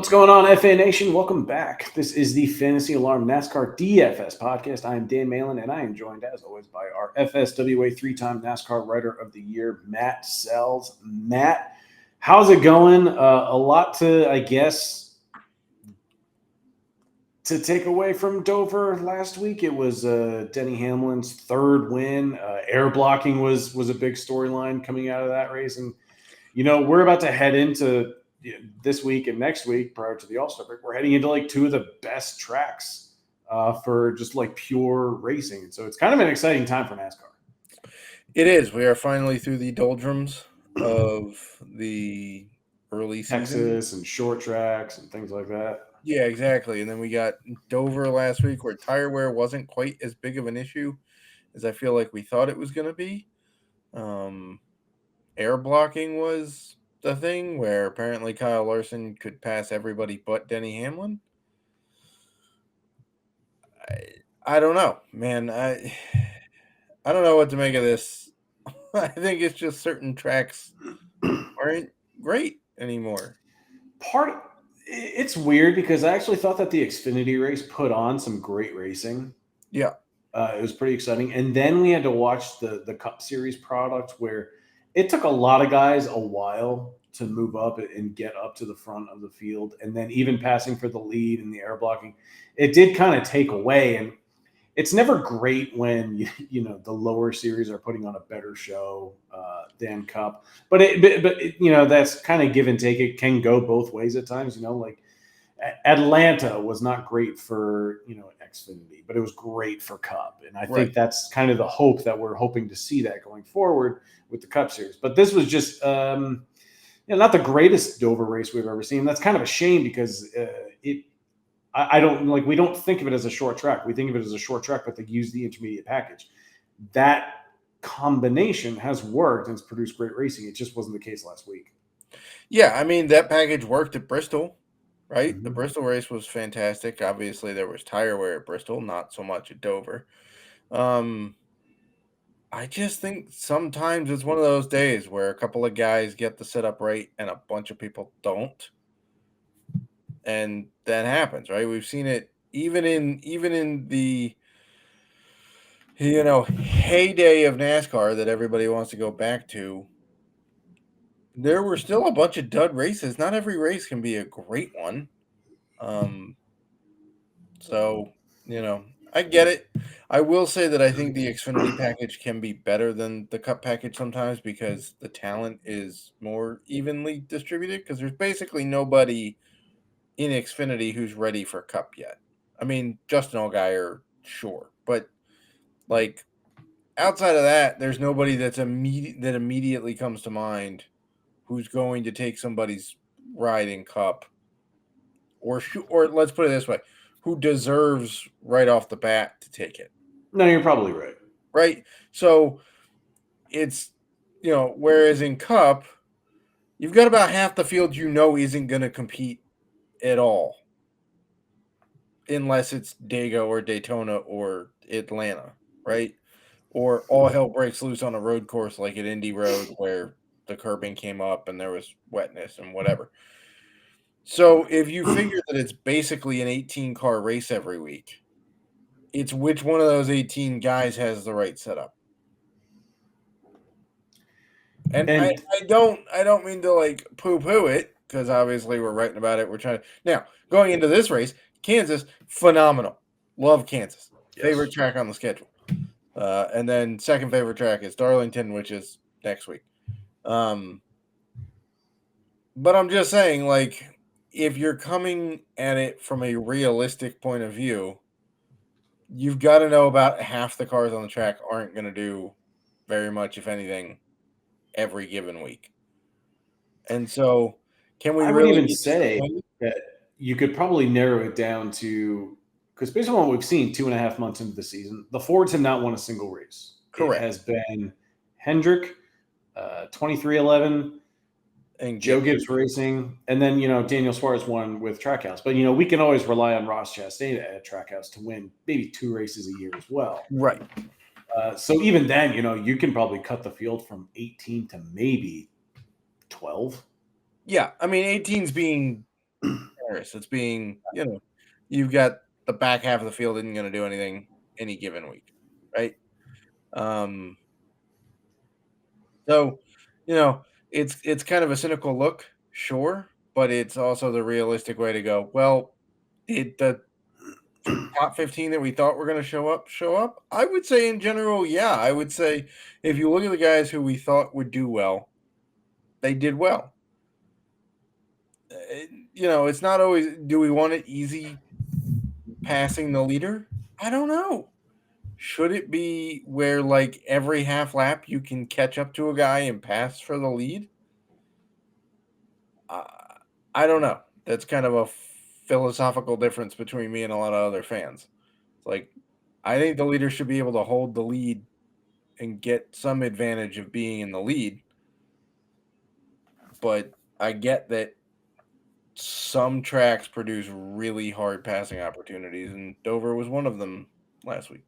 What's going on, FA Nation? Welcome back. This is the Fantasy Alarm NASCAR DFS podcast. I am Dan Malin, and I am joined, as always, by our FSWA three-time NASCAR Writer of the Year, Matt Selz. Matt, how's it going? A lot to, I guess, to take away from Dover last week. It was Denny Hamlin's third win. Air blocking was a big storyline coming out of that race. And, we're about to head into this week and next week prior to the All-Star break. We're heading into like two of the best tracks for just like pure racing. So it's kind of an exciting time for NASCAR. It is. We are finally through the doldrums of the early season. Texas and short tracks and things like that. Yeah, exactly. And then we got Dover last week where tire wear wasn't quite as big of an issue as I feel like we thought it was going to be. Air blocking was the thing where apparently Kyle Larson could pass everybody but Denny Hamlin. I don't know, man. I don't know what to make of this. I think it's just certain tracks aren't great anymore. It's weird because I actually thought that the Xfinity race put on some great racing. Yeah. It was pretty exciting. And then we had to watch the Cup Series product where it took a lot of guys a while to move up and get up to the front of the field. And then even passing for the lead and the air blocking, it did kind of take away. And it's never great when, the lower series are putting on a better show than Cup. But that's kind of give and take. It can go both ways at times. Like Atlanta was not great for, Xfinity, but it was great for Cup. And I think that's kind of the hope that we're hoping to see that going forward with the Cup Series. But this was just not the greatest Dover race we've ever seen. That's kind of a shame because I don't like, we don't think of it as a short track. We think of it as a short track, but they use the intermediate package. That combination has worked and it's produced great racing. It just wasn't the case last week. Yeah, I mean, that package worked at Bristol, right? Mm-hmm. The Bristol race was fantastic. Obviously, there was tire wear at Bristol, not so much at Dover. I just think sometimes it's one of those days where a couple of guys get the setup right and a bunch of people don't. And that happens, right? We've seen it even in the heyday of NASCAR that everybody wants to go back to. There were still a bunch of dud races. Not every race can be a great one. So, I get it. I will say that I think the Xfinity package can be better than the Cup package sometimes because the talent is more evenly distributed because there's basically nobody in Xfinity who's ready for Cup yet. I mean, Justin Allgaier, sure. But, outside of that, there's nobody that immediately comes to mind who's going to take somebody's ride in Cup. Or let's put it this way, who deserves right off the bat to take it. No, you're probably right. Right? So it's, whereas in Cup, you've got about half the field isn't going to compete at all. Unless it's Dago or Daytona or Atlanta, right? Or all hell breaks loose on a road course like at Indy Road where the curbing came up and there was wetness and whatever. So if you figure that it's basically an 18-car race every week, it's which one of those 18 guys has the right setup. And I don't mean to poo-poo it because obviously we're writing about it. We're trying to now going into this race, Kansas, phenomenal. Love Kansas. Yes. Favorite track on the schedule. And then second favorite track is Darlington, which is next week. But I'm just saying, if you're coming at it from a realistic point of view, you've got to know about half the cars on the track aren't going to do very much, if anything, every given week. And so can we would even say that you could probably narrow it down to, because based on what we've seen 2.5 months into the season, the Fords have not won a single race. Correct. It has been Hendrick, 2311, and Joe Gibbs Racing, and then, Daniel Suarez won with Trackhouse. But, we can always rely on Ross Chastain at Trackhouse to win maybe 2 races a year as well. Right. So even then, you can probably cut the field from 18 to maybe 12. Yeah. I mean, 18's being generous. It's being, you've got the back half of the field isn't going to do anything any given week, right? So, it's kind of a cynical look, sure, but it's also the realistic way to go. Well, did the top 15 that we thought were going to show up? I would say in general, yeah. I would say if you look at the guys who we thought would do well, they did well. It's not always, do we want it easy passing the leader? I don't know. Should it be where like every half lap you can catch up to a guy and pass for the lead? I don't know. That's kind of a philosophical difference between me and a lot of other fans. It's like, I think the leader should be able to hold the lead and get some advantage of being in the lead. But I get that some tracks produce really hard passing opportunities, and Dover was one of them last week.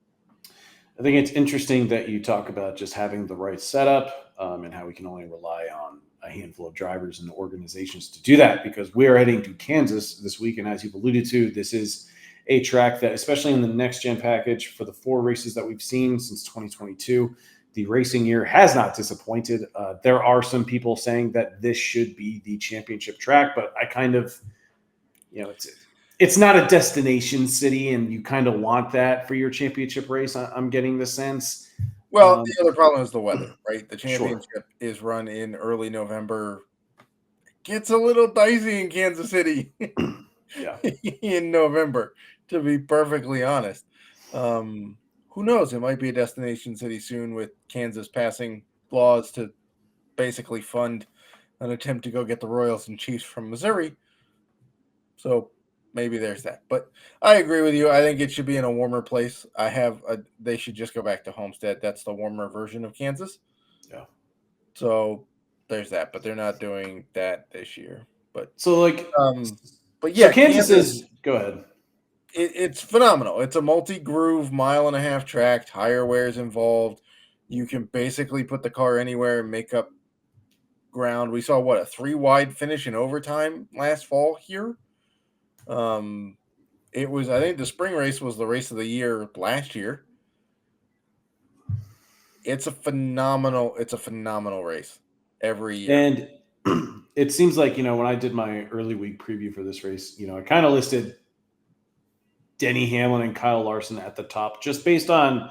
I think it's interesting that you talk about just having the right setup and how we can only rely on a handful of drivers and organizations to do that, because we are heading to Kansas this week. And as you've alluded to, this is a track that, especially in the next gen package, for the 4 races that we've seen since 2022, the racing year has not disappointed. There are some people saying that this should be the championship track, but I kind of, it's not a destination city, and you kind of want that for your championship race. I'm getting the sense. Well, the other problem is the weather, right? The championship Sure. is run in early November. It gets a little dicey in Kansas City in November, to be perfectly honest. Who knows? It might be a destination city soon with Kansas passing laws to basically fund an attempt to go get the Royals and Chiefs from Missouri. So maybe there's that. But I agree with you. I think it should be in a warmer place. They should just go back to Homestead. That's the warmer version of Kansas. Yeah. So there's that, but they're not doing that this year. But but yeah, so Kansas is, go ahead. It's phenomenal. It's a multi-groove 1.5-mile track, tire wears involved. You can basically put the car anywhere and make up ground. We saw a 3-wide finish in overtime last fall here. It was, I think the spring race was the race of the year last year. It's a phenomenal race every year. And it seems like, when I did my early week preview for this race, I kind of listed Denny Hamlin and Kyle Larson at the top, just based on,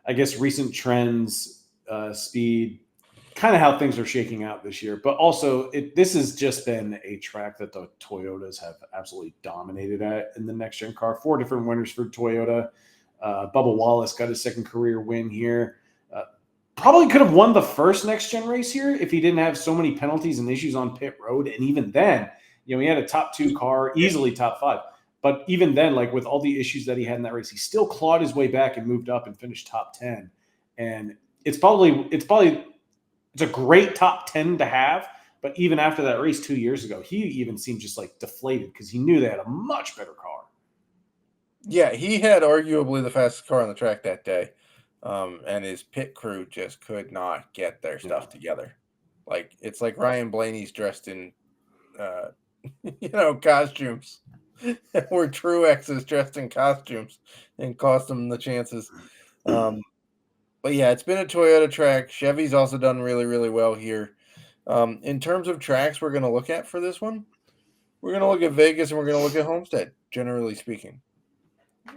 I guess, recent trends, speed, kind of how things are shaking out this year. But also, this has just been a track that the Toyotas have absolutely dominated at in the next-gen car. 4 different winners for Toyota. Bubba Wallace got his second career win here. Probably could have won the first next-gen race here if he didn't have so many penalties and issues on pit road. And even then, he had a top 2 car, easily top 5. But even then, like with all the issues that he had in that race, he still clawed his way back and moved up and finished top 10. And it's a great top 10 to have. But even after that race 2 years ago, he even seemed just like deflated because he knew they had a much better car. Yeah, he had arguably the fastest car on the track that day. And his pit crew just could not get their stuff together. Like, it's like Ryan Blaney's dressed in, costumes. Where Truex is dressed in costumes and cost them the chances. But yeah, it's been a Toyota track. Chevy's also done really, really well here. In terms of tracks we're going to look at for this one, we're going to look at Vegas and we're going to look at Homestead, generally speaking.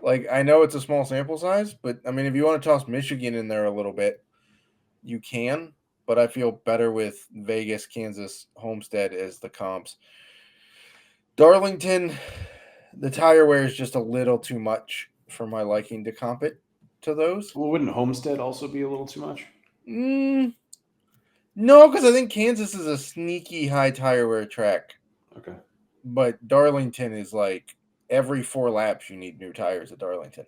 Like, I know it's a small sample size, but I mean, if you want to toss Michigan in there a little bit, you can. But I feel better with Vegas, Kansas, Homestead as the comps. Darlington, the tire wear is just a little too much for my liking to comp it to those. Well, wouldn't Homestead also be a little too much? No, because I think Kansas is a sneaky high tire wear track. Okay. But Darlington is like every 4 laps you need new tires at Darlington.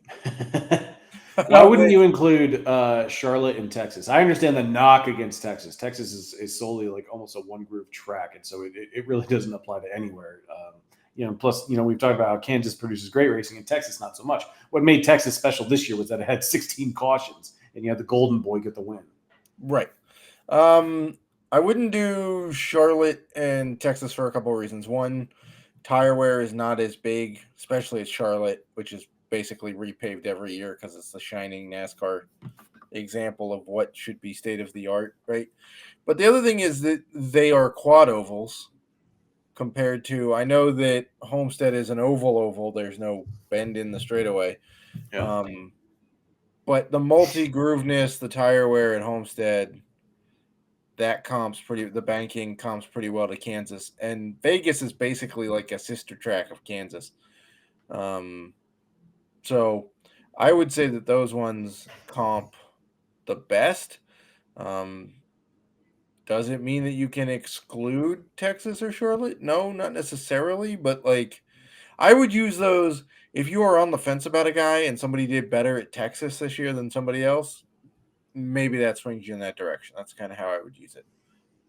Why wouldn't you include Charlotte and Texas? I understand the knock against Texas. Texas is solely like almost a one-groove track, and so it really doesn't apply to anywhere. Plus, we've talked about how Kansas produces great racing and Texas not so much. What made Texas special this year was that it had 16 cautions, and you had the Golden Boy get the win. Right. I wouldn't do Charlotte and Texas for a couple of reasons. One, Tire wear is not as big, especially at Charlotte, which is basically repaved every year because it's the shining NASCAR example of what should be state of the art, right? But the other thing is that they are quad ovals compared to, I know that Homestead is an oval. There's no bend in the straightaway. Yeah. But the multi-grooveness, the tire wear at Homestead, the banking comps pretty well to Kansas. And Vegas is basically like a sister track of Kansas. So I would say that those ones comp the best. Does it mean that you can exclude Texas or Charlotte? No, not necessarily, but like I would use those if you are on the fence about a guy and somebody did better at Texas this year than somebody else, maybe that swings you in that direction. That's kind of how I would use it.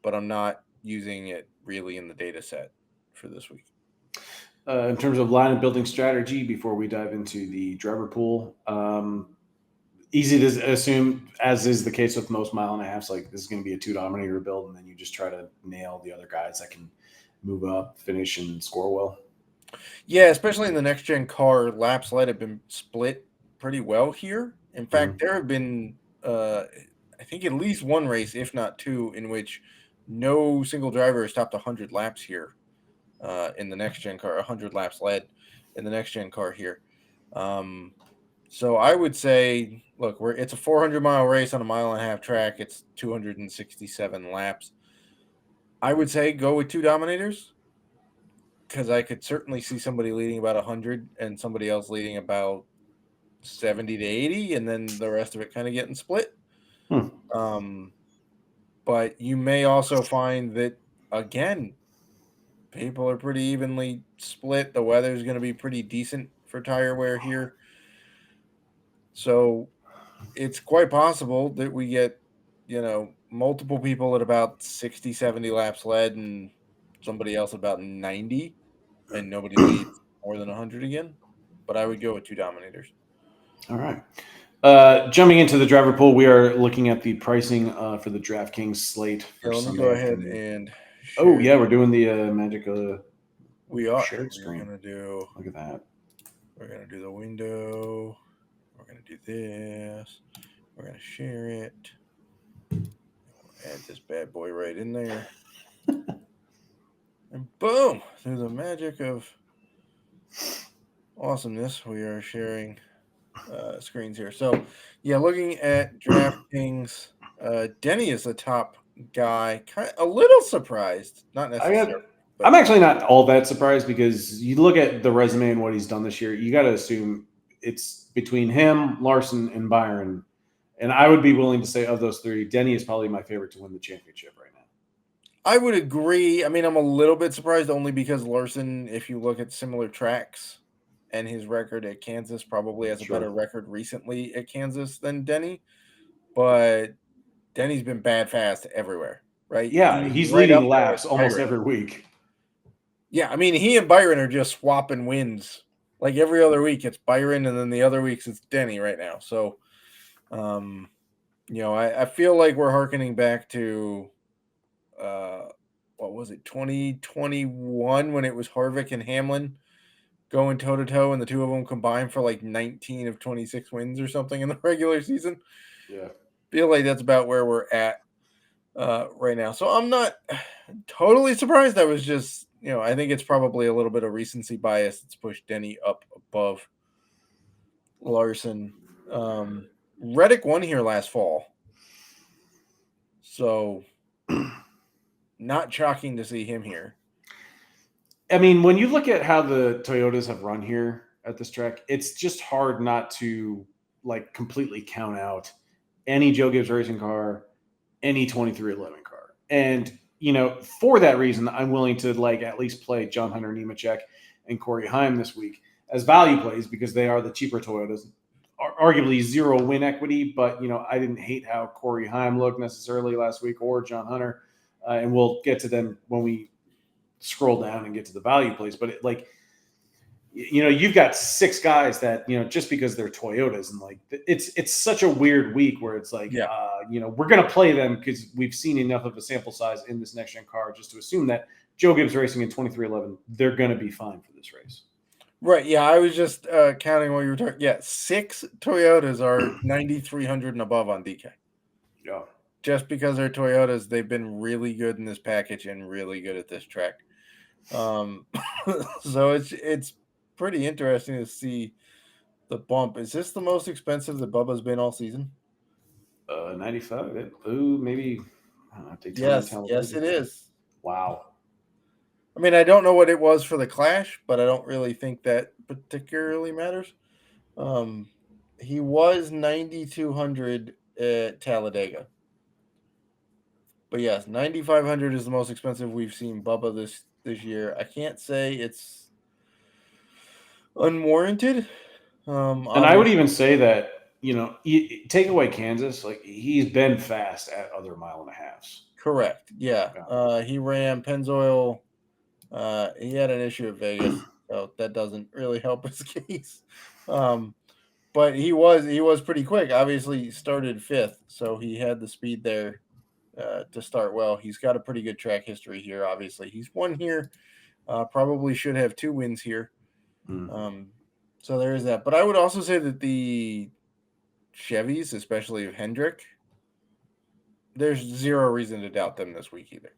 But I'm not using it really in the data set for this week. In terms of line and building strategy, before we dive into the driver pool, easy to assume, as is the case with most mile and a halfs, like this is going to be a 2 dominator build, and then you just try to nail the other guys that can move up, finish, and score well. Yeah, especially in the next gen car, laps led have been split pretty well here. In fact, there have been, I think, at least one race, if not two, in which no single driver has topped 100 laps here in the next gen car, 100 laps led in the next gen car here. So I would say, look, it's a 400-mile race on a mile-and-a-half track. It's 267 laps. I would say go with 2 dominators because I could certainly see somebody leading about 100 and somebody else leading about 70 to 80, and then the rest of it kind of getting split. But you may also find that, again, people are pretty evenly split. The weather is going to be pretty decent for tire wear here. So it's quite possible that we get, multiple people at about 60, 70 laps led and somebody else about 90, and nobody leads more than 100 again. But I would go with 2 dominators. All right. Jumping into the driver pool, we are looking at the pricing for the DraftKings slate. Let me go ahead and share. Oh, yeah, we're doing the magic we are shared screen. We're going to do, look at that. We're going to do the window. We're going to do this. We're going to share it. Add this bad boy right in there. And boom, through the magic of awesomeness, we are sharing screens here. So, yeah, looking at DraftKings, Denny is the top guy. A little surprised, not necessarily. I'm actually not all that surprised because you look at the resume and what he's done this year. You got to assume it's between him, Larson, and Byron. And I would be willing to say of those 3, Denny is probably my favorite to win the championship right now. I would agree. I mean, I'm a little bit surprised only because Larson, if you look at similar tracks and his record at Kansas, probably has a better record recently at Kansas than Denny. But Denny's been bad fast everywhere, right? Yeah, he's leading laps almost every week. Yeah, I mean, he and Byron are just swapping wins. Like every other week, it's Byron, and then the other weeks it's Denny right now. So, I feel like we're hearkening back to, what was it, 2021 when it was Harvick and Hamlin going toe-to-toe, and the two of them combined for like 19 of 26 wins or something in the regular season. Yeah. Feel like that's about where we're at right now. So I'm not totally surprised. I was just, I think it's probably a little bit of recency bias that's pushed Denny up above Larson. Reddick won here last fall. So not shocking to see him here. I mean, when you look at how the Toyotas have run here at this track, it's just hard not to like completely count out any Joe Gibbs racing car, any 2311 car. And, for that reason, I'm willing to at least play John Hunter Nemechek and Cory Heim this week as value plays because they are the cheaper Toyotas. Arguably 0 win equity, but, I didn't hate how Cory Heim looked necessarily last week or John Hunter. And we'll get to them when we scroll down and get to the value plays. But you've got 6 guys that, just because they're Toyotas and it's such a weird week where it's like, we're going to play them because we've seen enough of a sample size in this next gen car just to assume that Joe Gibbs Racing in 2311, they're going to be fine for this race. Right. Yeah, I was just counting while you were talking. Yeah, 6 Toyotas are 9,300 and above on DK. Yeah. Just because they're Toyotas, they've been really good in this package and really good at this track. So it's pretty interesting to see the bump. Is this the most expensive that Bubba's been all season? 95. Ooh, maybe. I don't know, Yes, it is. Wow. I mean, I don't know what it was for the Clash, but I don't really think that particularly matters. He was 9,200 at Talladega. But yes, 9,500 is the most expensive we've seen Bubba this year. I can't say it's unwarranted. And I would even say that, take away Kansas, like he's been fast at other mile and a halves. Correct. Yeah. He ran Pennzoil. He had an issue at Vegas, so that doesn't really help his case. But he was pretty quick. Obviously, he started 5th, so he had the speed there to start well. He's got a pretty good track history here. Obviously, he's won here. Probably should have 2 wins here. So there is that. But I would also say that the Chevys, especially of Hendrick, there's zero reason to doubt them this week either.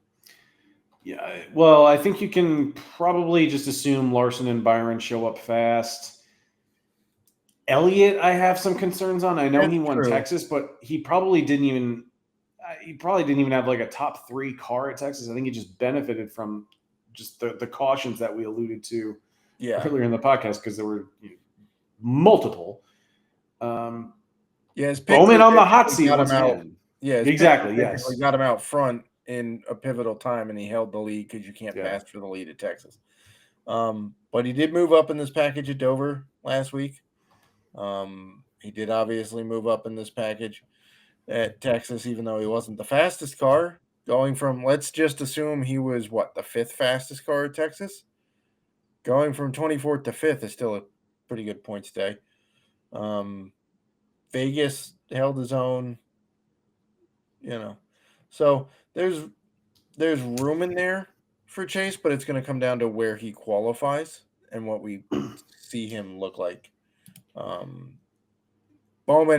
Yeah, well, I think you can probably just assume Larson and Byron show up fast. Elliott, I have some concerns on. I know he won Texas, but he probably didn't even have like a top 3 car at Texas. I think he just benefited from just the cautions that we alluded to earlier in the podcast because there were multiple. Bowman on the hot seat once again. Yeah, exactly. Yes, got him out front in a pivotal time, and he held the lead because you can't pass for the lead at Texas. But he did move up in this package at Dover last week. He did obviously move up in this package at Texas, even though he wasn't the fastest car. Going from, let's just assume he was the 5th fastest car at Texas. Going from 24th to 5th is still a pretty good points day. Vegas held his own, So there's room in there for Chase, but it's going to come down to where he qualifies and what we see him look like. Bowman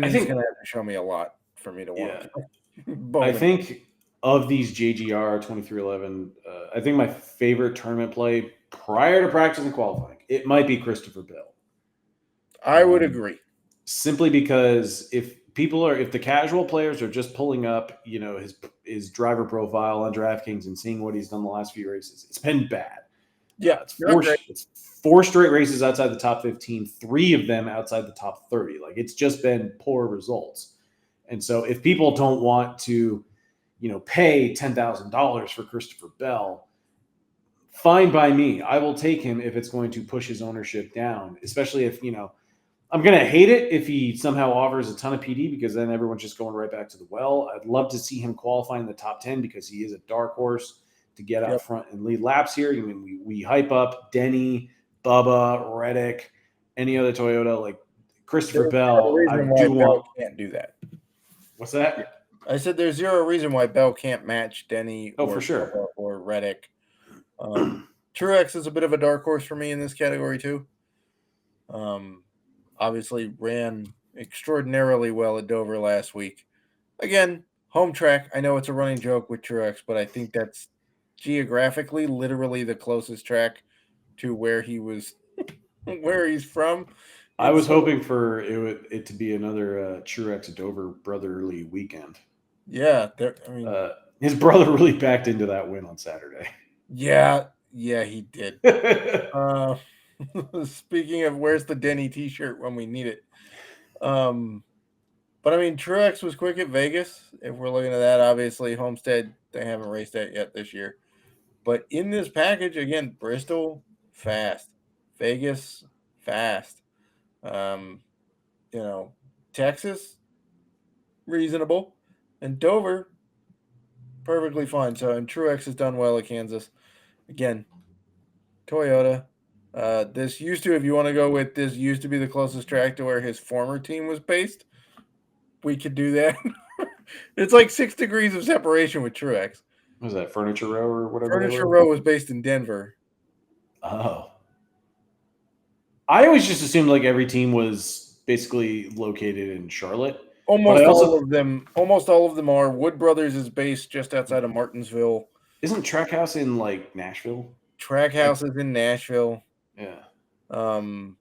is going to have to show me a lot for me to want to. I think of these JGR 2311, I think my favorite tournament play prior to practice and qualifying, it might be Christopher Bell. I would agree. Simply because if the casual players are just pulling up, his driver profile on DraftKings and seeing what he's done the last few races, it's been bad. Yeah, it's 4 straight races outside the top 15, 3 of them outside the top 30. Like it's just been poor results. And so if people don't want to, pay $10,000 for Christopher Bell, fine by me. I will take him if it's going to push his ownership down, especially if, I'm going to hate it if he somehow offers a ton of PD because then everyone's just going right back to the well. I'd love to see him qualify in the top 10 because he is a dark horse to get out front and lead laps here. I mean, we hype up Denny, Bubba, Reddick, any other Toyota, like Christopher Bell. Bell can't do that. What's that? I said there's zero reason why Bell can't match Denny for sure. or Reddick. Truex is a bit of a dark horse for me in this category too. Obviously ran extraordinarily well at Dover last week. Again, home track. I know it's a running joke with Truex, but I think that's geographically literally the closest track to where he was, where he's from. I was hoping for it to be another Truex Dover brotherly weekend. Yeah, his brother really backed into that win on Saturday. Yeah, he did. Speaking of, where's the Denny T-shirt when we need it? But I mean, Truex was quick at Vegas. If we're looking at that, obviously Homestead, they haven't raced that yet this year. But in this package, again, Bristol fast, Vegas fast. Texas reasonable, and Dover perfectly fine. So, and Truex has done well at Kansas. Again, Toyota. This used to, if you want to go with this, used to be the closest track to where his former team was based. We could do that. It's like 6 degrees of separation with Truex. What was that, Furniture Row or whatever? Furniture Row was based in Denver. Oh. I always just assumed like every team was basically located in Charlotte. Almost all of them are. Wood Brothers is based just outside of Martinsville. Isn't Trackhouse in like Nashville? Trackhouse is in Nashville. Yeah.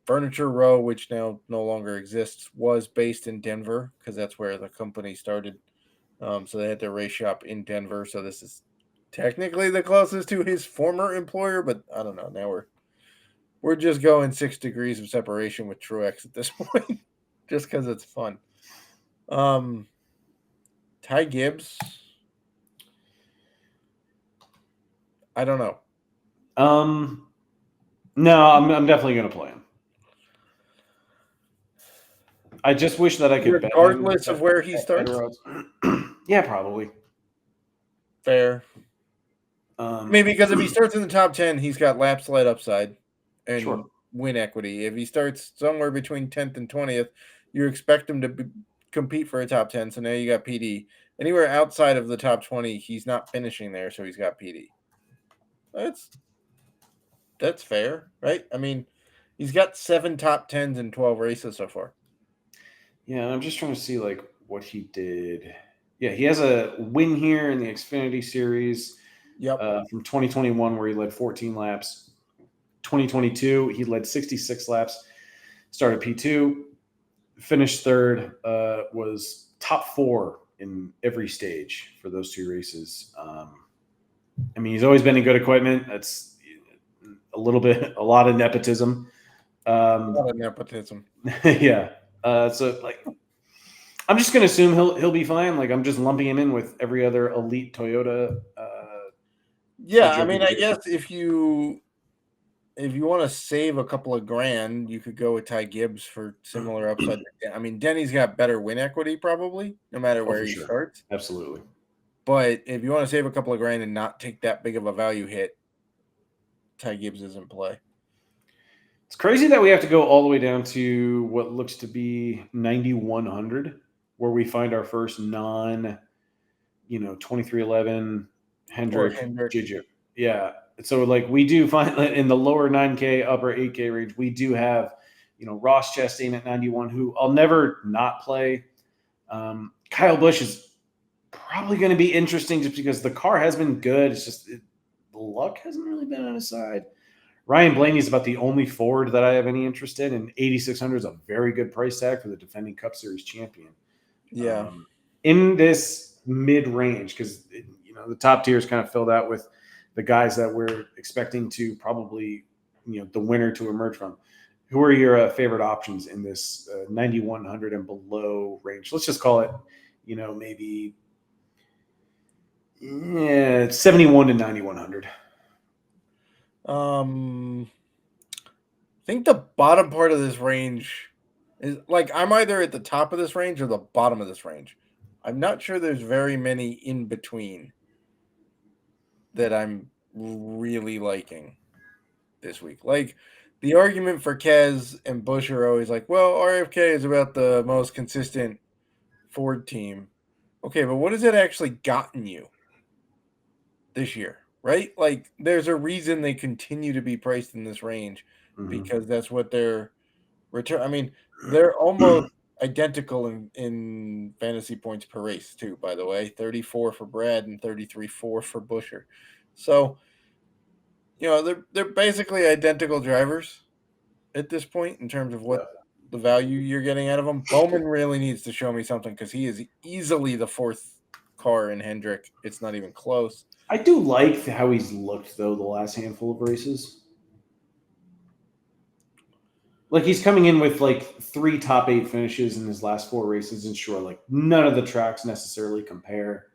Furniture Row, which now no longer exists, was based in Denver because that's where the company started. So they had their race shop in Denver. So this is technically the closest to his former employer, but I don't know. Now we're just going 6 degrees of separation with Truex at this point, just because it's fun. Ty Gibbs, I don't know. No, I'm definitely going to play him. I just wish that I could bet him regardless of where he starts. Yeah, probably. Fair. Maybe because if he starts in the top 10, he's got lap slide upside and win equity. If he starts somewhere between 10th and 20th, you expect him to compete for a top 10. So now you got PD. Anywhere outside of the top 20, he's not finishing there, so he's got PD. That's fair, right? I mean, he's got 7 top 10s in 12 races so far. Yeah, and I'm just trying to see like what he did. Yeah, he has a win here in the Xfinity Series. Yep. From 2021, where he led 14 laps. 2022, he led 66 laps. Started P2, finished third. Was top 4 in every stage for those 2 races. I mean, he's always been in good equipment. That's a lot of nepotism. A lot of nepotism. Yeah. So like, I'm just gonna assume he'll be fine. Like, I'm just lumping him in with every other elite Toyota. Yeah, I mean, I guess if you want to save a couple of grand, you could go with Ty Gibbs for similar upside. I mean, Denny's got better win equity probably, no matter where he starts. Absolutely. But if you want to save a couple of grand and not take that big of a value hit, Ty Gibbs is in play. It's crazy that we have to go all the way down to what looks to be 9,100, where we find our first 2311 Hendrick. JJ. Yeah. So like we do find that in the lower 9K, upper 8K range, we do have, Ross Chastain at 91, who I'll never not play. Kyle Busch is probably going to be interesting just because the car has been good. It's just the luck hasn't really been on his side. Ryan Blaney is about the only Ford that I have any interest in, and 8,600 is a very good price tag for the defending Cup Series champion. Yeah. In this mid-range, because the top tier is kind of filled out with the guys that we're expecting to probably, the winner to emerge from. Who are your favorite options in this 9,100 and below range? Let's just call it, maybe 71 to 9,100. I think the bottom part of this range is like I'm either at the top of this range or the bottom of this range. I'm not sure there's very many in between that I'm really liking this week. Like the argument for Kez and Busch are always like, well, RFK is about the most consistent Ford team. Okay, but what has it actually gotten you this year? Right? Like there's a reason they continue to be priced in this range because that's what their return. I mean, they're almost identical in fantasy points per race too, by the way. 34 for Brad and 33.4 for Buescher. So, they're basically identical drivers at this point in terms of what the value you're getting out of them. Bowman really needs to show me something because he is easily the 4th car in Hendrick. It's not even close. I do like how he's looked, though, the last handful of races. Like, he's coming in with, 3 top 8 finishes in his last 4 races. And sure, none of the tracks necessarily compare.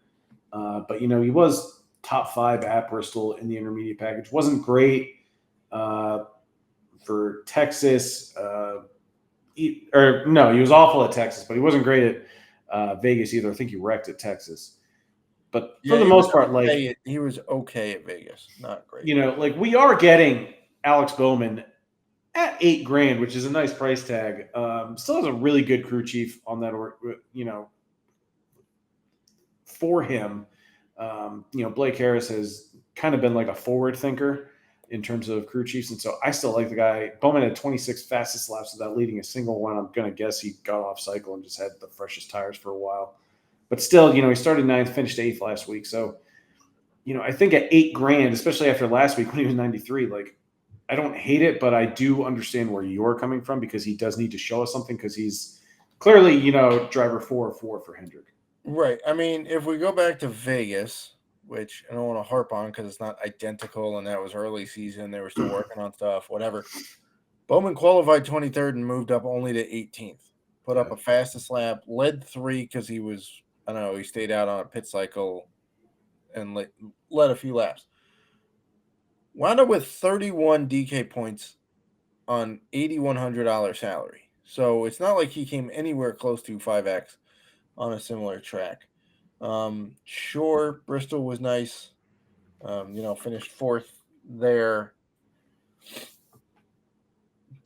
But, he was top 5 at Bristol in the intermediate package. Wasn't great for Texas. He was awful at Texas, but he wasn't great at Vegas either. I think he wrecked at Texas. But for the most part, he was okay at Vegas, not great. We are getting Alex Bowman at $8,000, which is a nice price tag. Still has a really good crew chief on that, for him. Blake Harris has kind of been like a forward thinker in terms of crew chiefs. And so I still like the guy. Bowman had 26 fastest laps without leading a single one. I'm going to guess he got off cycle and just had the freshest tires for a while. But still, he started 9th, finished 8th last week. So, I think at $8,000, especially after last week when he was 93, like, I don't hate it, but I do understand where you're coming from because he does need to show us something because he's clearly, driver 4 for Hendrick. Right. I mean, if we go back to Vegas, which I don't want to harp on because it's not identical and that was early season, they were still working on stuff, whatever. Bowman qualified 23rd and moved up only to 18th. Put up a fastest lap, led 3 because he was, I don't know, he stayed out on a pit cycle and led a few laps. Wound up with 31 DK points on $8,100 salary. So it's not like he came anywhere close to 5X on a similar track. Sure, Bristol was nice. Finished 4th there.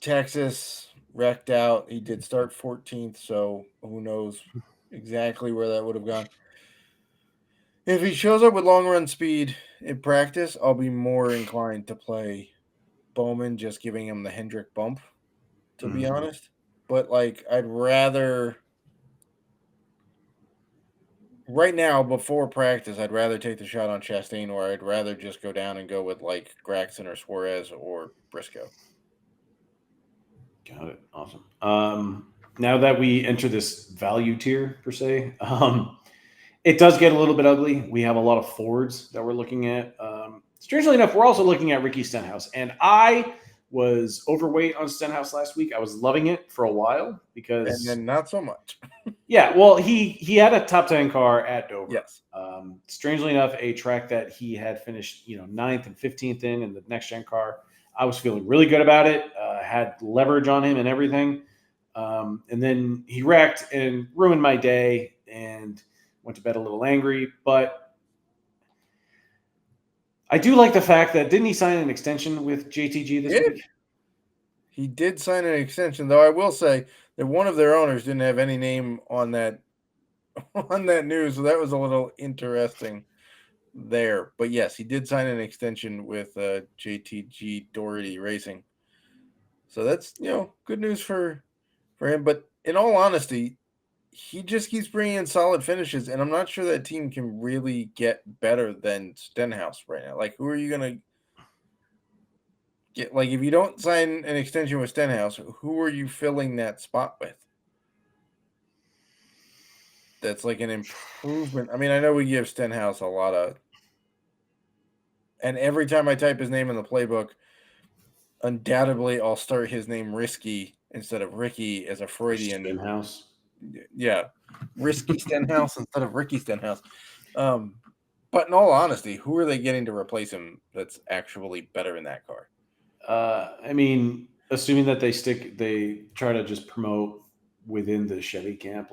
Texas wrecked out. He did start 14th, so who knows exactly where that would have gone. If he shows up with long run speed in practice, I'll be more inclined to play Bowman, just giving him the Hendrick bump, to be honest. But I'd rather right now before practice, I'd rather take the shot on Chastain, or I'd rather just go down and go with Gragson or Suarez or Briscoe. Got it. Awesome. Now that we enter this value tier per se, it does get a little bit ugly. We have a lot of forwards that we're looking at. Strangely enough, we're also looking at Ricky Stenhouse, and I was overweight on Stenhouse last week. I was loving it for a while because, and then not so much. Yeah, well, he had a top 10 car at Dover. Yes. Strangely enough, a track that he had finished 9th and 15th in the next gen car. I was feeling really good about it. Had leverage on him and everything. And then he wrecked and ruined my day and went to bed a little angry. But I do like the fact that didn't he sign an extension with JTG this week? He did sign an extension, though I will say that one of their owners didn't have any name on that news, so that was a little interesting there. But yes, he did sign an extension with JTG Doherty Racing. So that's, good news for him. But in all honesty, he just keeps bringing in solid finishes, and I'm not sure that team can really get better than Stenhouse right now. Who are you going to get? If you don't sign an extension with Stenhouse, who are you filling that spot with? That's an improvement. I mean, I know we give Stenhouse a lot of, and every time I type his name in the playbook, undoubtedly I'll start his name Risky instead of Ricky as a Freudian. Stenhouse. Yeah, Risky Stenhouse instead of Ricky Stenhouse. But in all honesty, who are they getting to replace him that's actually better in that car? I mean, assuming that they try to just promote within the Chevy camp,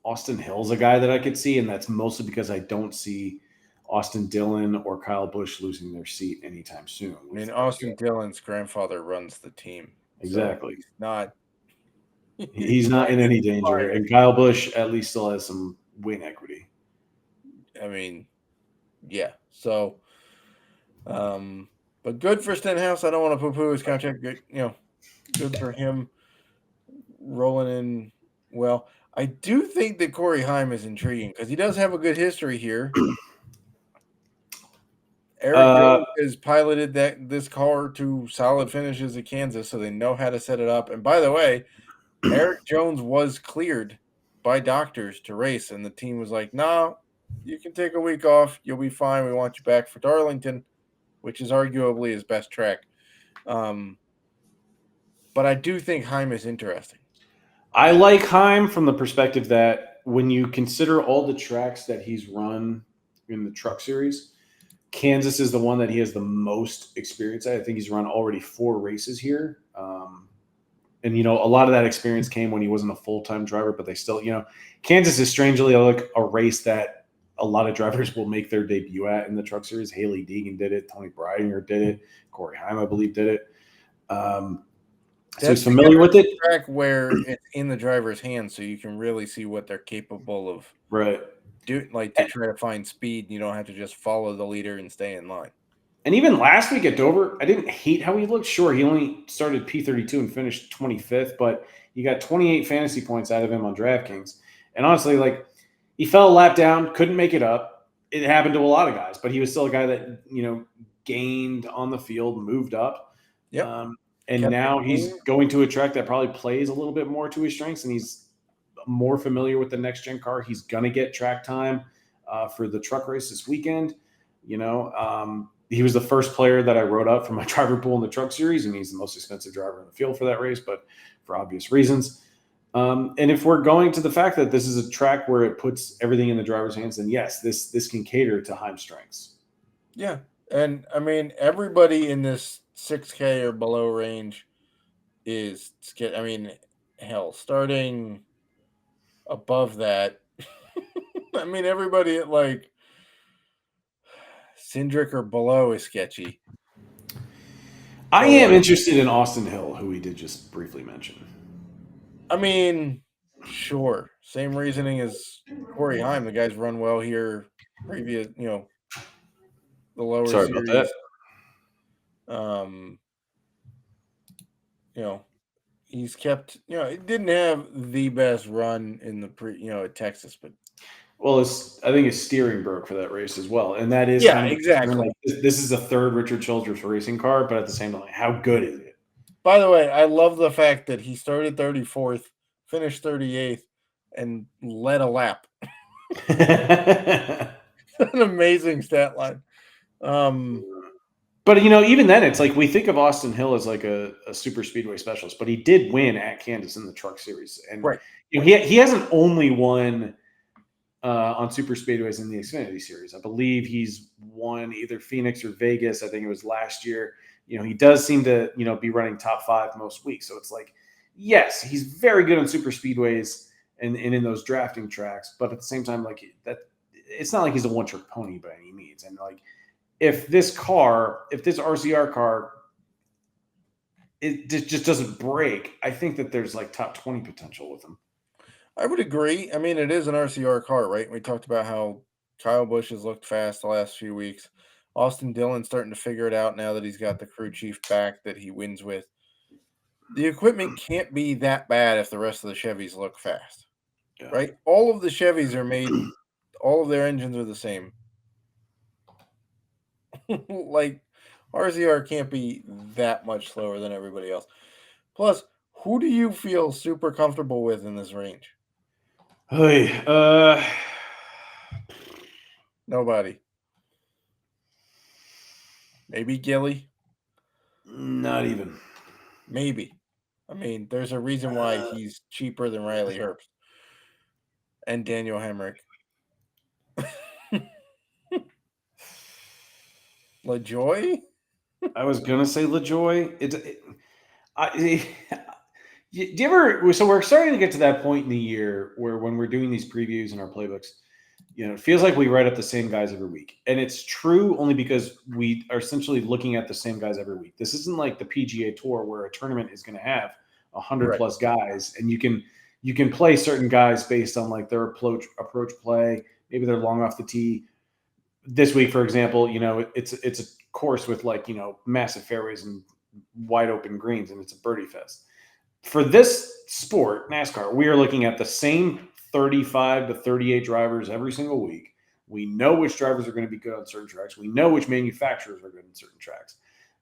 Austin Hill's a guy that I could see, and that's mostly because I don't see Austin Dillon or Kyle Busch losing their seat anytime soon. I mean, Austin Dillon's grandfather runs the team. Exactly. So he's not in any danger, and Kyle Busch at least still has some win equity. I mean, yeah. So, but good for Stenhouse. I don't want to poo-poo his contract. Good for him rolling in well. I do think that Cory Heim is intriguing because he does have a good history here. Eric Jones has piloted this car to solid finishes at Kansas, so they know how to set it up. And by the way, Eric Jones was cleared by doctors to race, and the team was like, "No, you can take a week off. You'll be fine. We want you back for Darlington," which is arguably his best track. But I do think Heim is interesting. I like Heim from the perspective that when you consider all the tracks that he's run in the Truck Series, Kansas is the one that he has the most experience at. I think he's run already 4 races here. And, a lot of that experience came when he wasn't a full-time driver, but they still, Kansas is strangely a race that a lot of drivers will make their debut at in the Truck Series. Haley Deegan did it. Tony Breidinger did it. Cory Heim, I believe, did it. So he's familiar with it. Track where it's in the driver's hands, so you can really see what they're capable of. Right. to try to find speed. You don't have to just follow the leader and stay in line. And even last week at Dover, I didn't hate how he looked. Sure, he only started P32 and finished 25th, but you got 28 fantasy points out of him on DraftKings. And honestly, like, he fell a lap down, couldn't make it up. It happened to a lot of guys, but he was still a guy that, gained on the field, moved up. Yep. And now he's going to a track that probably plays a little bit more to his strengths, and he's more familiar with the next-gen car. He's going to get track time for the truck race this weekend. He was the first player that I wrote up from my driver pool in the truck series, and he's the most expensive driver in the field for that race, but for obvious reasons. And if we're going to the fact that this is a track where it puts everything in the driver's hands, then yes, this can cater to Heim's strengths. Yeah. And I mean, everybody in this 6K or below range is, starting above that. I mean, everybody at like Cindric or below is sketchy. I am interested in Austin Hill, who we did just briefly mention. I mean, sure. Same reasoning as Cory Heim. The guy's run well here previous, the lower Sorry series. about that. He's kept, it didn't have the best run in the at Texas, but well, I think his steering broke for that race as well, and that is exactly. Like, this is a third Richard Childress racing car, but at the same time, how good is it? By the way, I love the fact that he started 34th, finished 38th, and led a lap. An amazing stat line. But even then, it's like we think of Austin Hill as like a super speedway specialist, but he did win at Kansas in the truck series, and right. He hasn't only won on super speedways in the Xfinity series. I believe he's won either Phoenix or Vegas. I think it was last year. He does seem to be running top 5 most weeks. So it's like, yes, he's very good on super speedways and in those drafting tracks, but at the same time, like that, it's not like he's a one-trick pony by any means. And like, if this RCR car, it just doesn't break, I think that there's like top 20 potential with him. I would agree. I mean, it is an RCR car, right? We talked about how Kyle Busch has looked fast the last few weeks. Austin Dillon's starting to figure it out now that he's got the crew chief back that he wins with. The equipment can't be that bad if the rest of the Chevys look fast, right? All of the Chevys are made, all of their engines are the same. Like, RCR can't be that much slower than everybody else. Plus, who do you feel super comfortable with in this range? Hey, nobody. Maybe Gilly. Not even. Maybe. I mean, there's a reason why he's cheaper than Riley Herbst and Daniel Hemrick. LaJoie? I was gonna say LaJoie. Do you ever? So we're starting to get to that point in the year where when we're doing these previews in our playbooks, it feels like we write up the same guys every week, and it's true only because we are essentially looking at the same guys every week. This isn't like the PGA Tour where a tournament is going to have 100 plus guys, and you can play certain guys based on like their approach play. Maybe they're long off the tee. This week, for example, it's a course with like massive fairways and wide open greens, and it's a birdie fest. For this sport, NASCAR, we are looking at the same 35 to 38 drivers every single week. We know which drivers are going to be good on certain tracks. We know which manufacturers are good on certain tracks.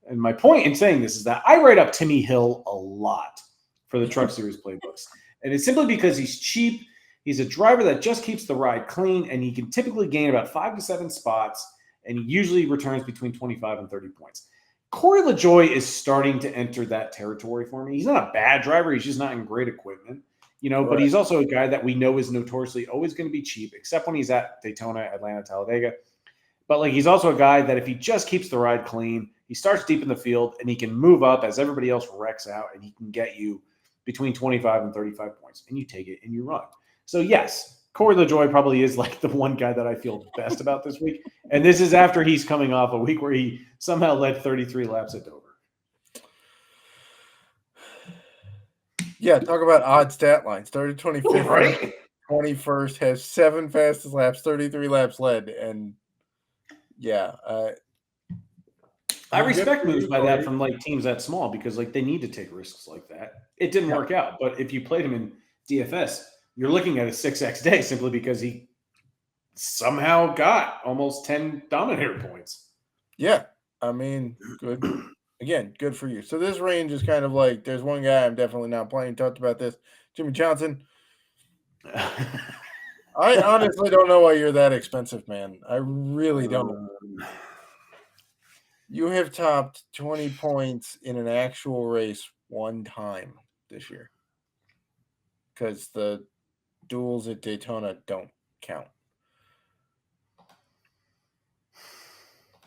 And my point in saying this is that I write up Timmy Hill a lot for the Truck Series playbooks. And it's simply because he's cheap. He's a driver that just keeps the ride clean, and he can typically gain about 5 to 7 spots, and he usually returns between 25 and 30 points. Corey LaJoie is starting to enter that territory for me. He's not a bad driver. He's just not in great equipment, but he's also a guy that we know is notoriously always going to be cheap, except when he's at Daytona, Atlanta, Talladega. But like, he's also a guy that if he just keeps the ride clean, he starts deep in the field and he can move up as everybody else wrecks out, and he can get you between 25 and 35 points, and you take it and you run. So yes, Corey LaJoie probably is like the one guy that I feel best about this week. And this is after he's coming off a week where he somehow led 33 laps at Dover. Yeah, talk about odd stat line. Started 25th. Right. 21st, has 7 fastest laps, 33 laps led, and yeah, I respect moves by that from like teams that small because like they need to take risks like that. It didn't work out, but if you played him in DFS, you're looking at a 6x day simply because he somehow got almost 10 dominator points. Yeah, I mean, good. Again, good for you. So this range is kind of like there's one guy I'm definitely not playing. Talked about this, Jimmy Johnson. I honestly don't know why you're that expensive, man. I really don't. You have topped 20 points in an actual race one time this year because the duels at Daytona don't count.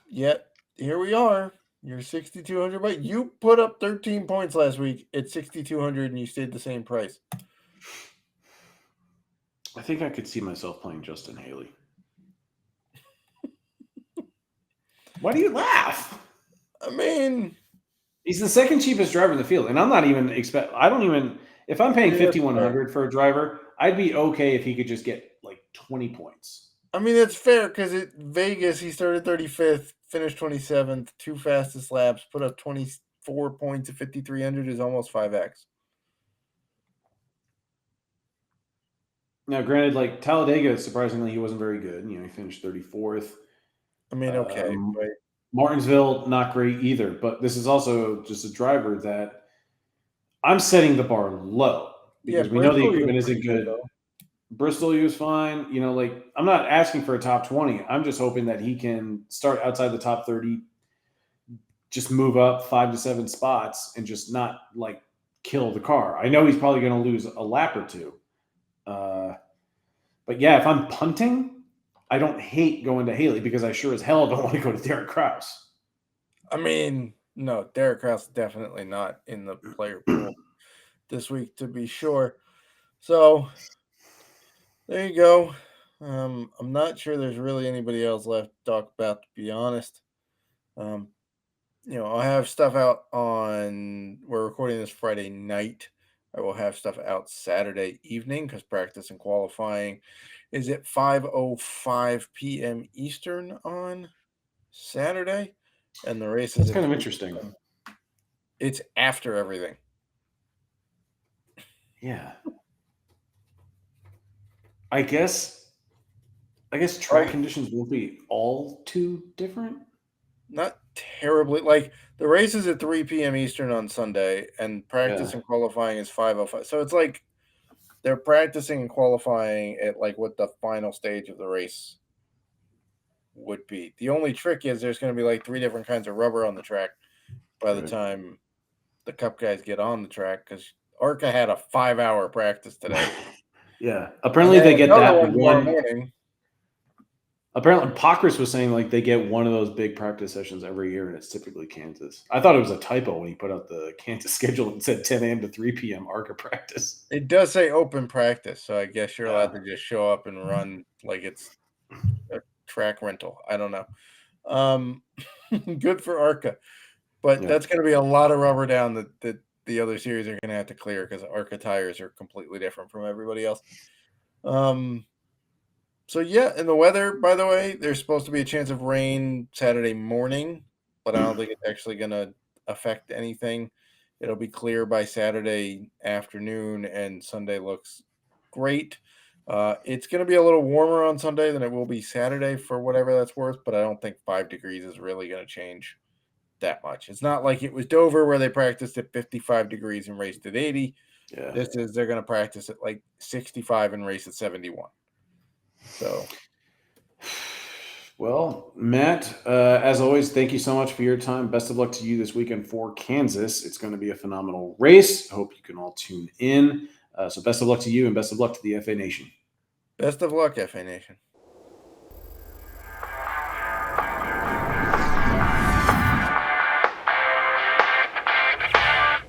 Yet, here we are. You're 6,200, but you put up 13 points last week at 6,200 and you stayed the same price. I think I could see myself playing Justin Haley. Why do you laugh? I mean, he's the second cheapest driver in the field, and I'm not even if I'm paying 5,100 for a driver, I'd be okay if he could just get like 20 points. I mean, it's fair because at Vegas he started 35th, finished 27th, 2 fastest laps, put up 24 points at 5,300 is almost 5x. Now, granted, like Talladega, surprisingly, he wasn't very good. He finished 34th. I mean, okay. Right. Martinsville, not great either. But this is also just a driver that I'm setting the bar low because we know the equipment isn't good. Bristol, he was fine. I'm not asking for a top 20. I'm just hoping that he can start outside the top 30, just move up 5 to 7 spots and just not like kill the car. I know he's probably going to lose a lap or two. But yeah, if I'm punting, I don't hate going to Haley because I sure as hell don't want to go to Derek Kraus. I mean, no, Derek Kraus is definitely not in the player pool this week, to be sure. So there you go. I'm not sure there's really anybody else left to talk about, to be honest. I'll have stuff out we're recording this Friday night. I will have stuff out Saturday evening because practice and qualifying is at 5:05 p.m. Eastern on Saturday, and the race is kind of interesting. It's after everything. Yeah. I guess track conditions won't be all too different. Not terribly. Like the race is at 3 p.m. Eastern on Sunday, and practice and qualifying is 5:05. So it's like they're practicing and qualifying at like what the final stage of the race would be. The only trick is there's going to be like 3 different kinds of rubber on the track by the time the Cup guys get on the track because ARCA had a 5-hour practice today. Yeah. Apparently they get that one morning. Apparently Pockrass was saying like they get one of those big practice sessions every year and it's typically Kansas. I thought it was a typo when he put out the Kansas schedule and said 10 a.m. to 3 p.m. ARCA practice. It does say open practice, so I guess you're allowed to just show up and run like it's a track rental. I don't know. Good for ARCA. But that's going to be a lot of rubber down that the other series are going to have to clear because ARCA tires are completely different from everybody else. So, yeah, and the weather, by the way, there's supposed to be a chance of rain Saturday morning, but I don't think it's actually going to affect anything. It'll be clear by Saturday afternoon, and Sunday looks great. It's going to be a little warmer on Sunday than it will be Saturday for whatever that's worth, but I don't think 5 degrees is really going to change that much. It's not like it was Dover where they practiced at 55 degrees and raced at 80. Yeah. They're going to practice at like 65 and race at 71. So, well, Matt, as always, thank you so much for your time. Best of luck to you this weekend for Kansas. It's going to be a phenomenal race. I hope you can all tune in. So best of luck to you and best of luck to the FA Nation. Best of luck, FA Nation.